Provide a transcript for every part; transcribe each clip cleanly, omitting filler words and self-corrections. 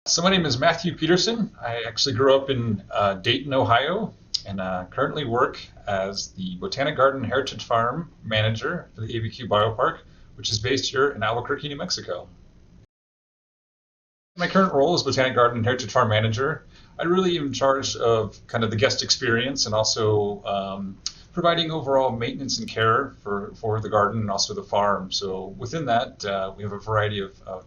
So my name is Matthew Peterson. I actually grew up in Dayton, Ohio, and currently work as the Botanic Garden Heritage Farm Manager for the ABQ Biopark, which is based here in Albuquerque, New Mexico. My current role as Botanic Garden Heritage Farm Manager, I really am in charge of kind of the guest experience and also providing overall maintenance and care for the garden and also the farm. So within that, we have a variety of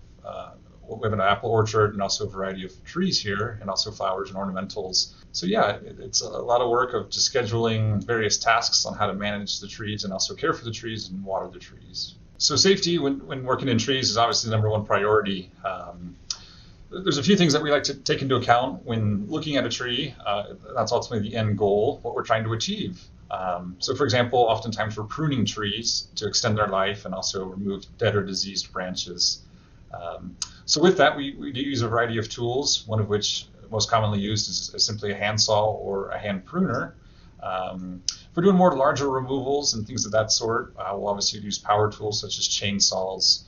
we have an apple orchard and also a variety of trees here and also flowers and ornamentals. So yeah, it's a lot of work of just scheduling various tasks on how to manage the trees and also care for the trees and water the trees. So safety when working in trees is obviously the number one priority. There's a few things that we like to take into account when looking at a tree. That's ultimately the end goal, what we're trying to achieve. So for example, oftentimes we're pruning trees to extend their life and also remove dead or diseased branches. So with that, we do use a variety of tools, one of which most commonly used is simply a handsaw or a hand pruner. If we're doing more larger removals and things of that sort, we'll obviously use power tools such as chainsaws.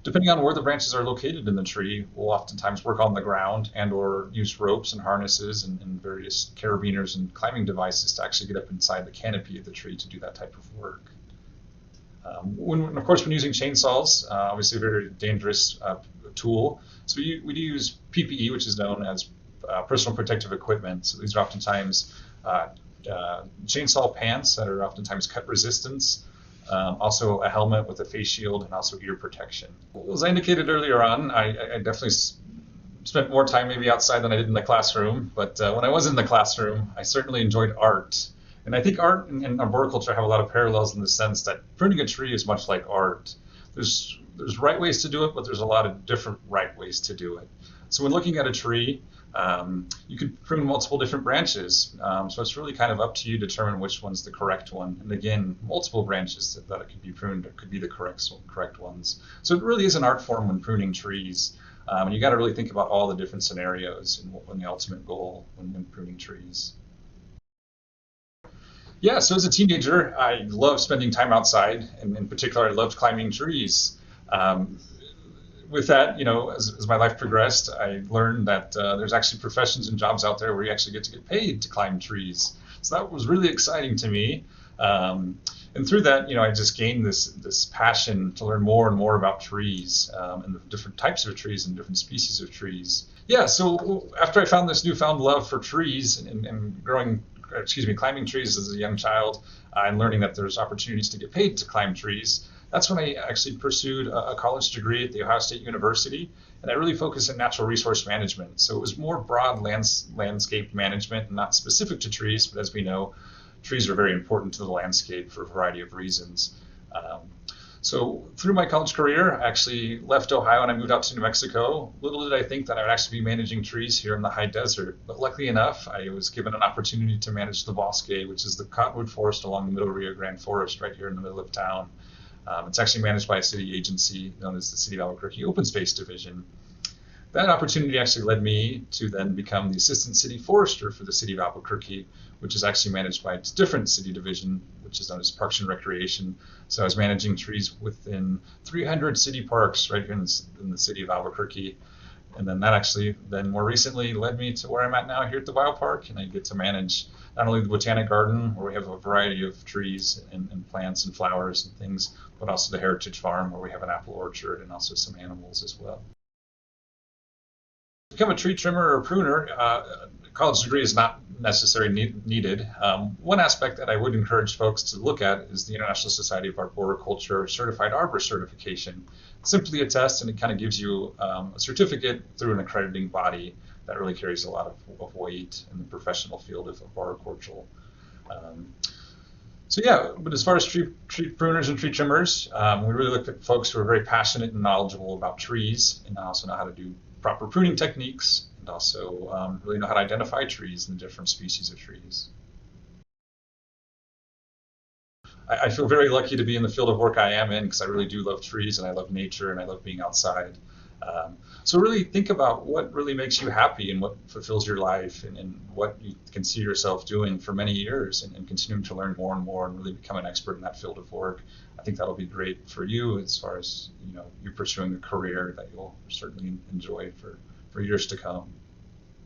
Depending on where the branches are located in the tree, we'll oftentimes work on the ground and or use ropes and harnesses and various carabiners and climbing devices to actually get up inside the canopy of the tree to do that type of work. Of course, when using chainsaws, obviously a very dangerous tool. So we do use PPE, which is known as personal protective equipment. So these are oftentimes chainsaw pants that are oftentimes cut resistance, also a helmet with a face shield, and also ear protection. As I indicated earlier on, I definitely spent more time maybe outside than I did in the classroom. But when I was in the classroom, I certainly enjoyed art. And I think art and horticulture have a lot of parallels in the sense that pruning a tree is much like art. There's right ways to do it, but there's a lot of different right ways to do it. So when looking at a tree, you could prune multiple different branches. So it's really kind of up to you to determine which one's the correct one. And again, multiple branches that it could be pruned could be the correct ones. So it really is an art form when pruning trees. And you got to really think about all the different scenarios and the ultimate goal when pruning trees. Yeah, so as a teenager, I loved spending time outside, and in particular, I loved climbing trees. Um, with that, as my life progressed, I learned that there's actually professions and jobs out there where you actually get to get paid to climb trees. So that was really exciting to me. And through that, I just gained this passion to learn more and more about trees and the different types of trees and different species of trees. Yeah, so after I found this newfound love for trees and climbing trees as a young child, and learning that there's opportunities to get paid to climb trees, that's when I actually pursued a college degree at The Ohio State University, and I really focused on natural resource management. So it was more broad landscape management, not specific to trees, but as we know, trees are very important to the landscape for a variety of reasons. So through my college career, I actually left Ohio and I moved out to New Mexico. Little did I think that I would actually be managing trees here in the high desert. But luckily enough, I was given an opportunity to manage the bosque, which is the cottonwood forest along the middle Rio Grande Forest right here in the middle of town. It's actually managed by a city agency known as the City of Albuquerque Open Space Division. That opportunity actually led me to then become the Assistant City Forester for the City of Albuquerque, which is actually managed by a different city division, which is known as Parks and Recreation. So I was managing trees within 300 city parks right here in the City of Albuquerque. And then that actually then more recently led me to where I'm at now here at the biopark, and I get to manage not only the Botanic Garden, where we have a variety of trees and plants and flowers and things, but also the Heritage Farm, where we have an apple orchard and also some animals as well. To become a tree trimmer or pruner, a college degree is not necessarily needed. One aspect that I would encourage folks to look at is the International Society of Horticulture Certified Arborist Certification. It's simply a test, and it kind of gives you a certificate through an accrediting body that really carries a lot of weight in the professional field of horticultural. So yeah, but as far as tree pruners and tree trimmers, we really look at folks who are very passionate and knowledgeable about trees and also know how to do proper pruning techniques and also really know how to identify trees and the different species of trees. I feel very lucky to be in the field of work I am in because I really do love trees and I love nature and I love being outside. So really think about what really makes you happy and what fulfills your life and what you can see yourself doing for many years and continuing to learn more and more and really become an expert in that field of work. I think that'll be great for you as far as you pursuing a career that you'll certainly enjoy for for years to come.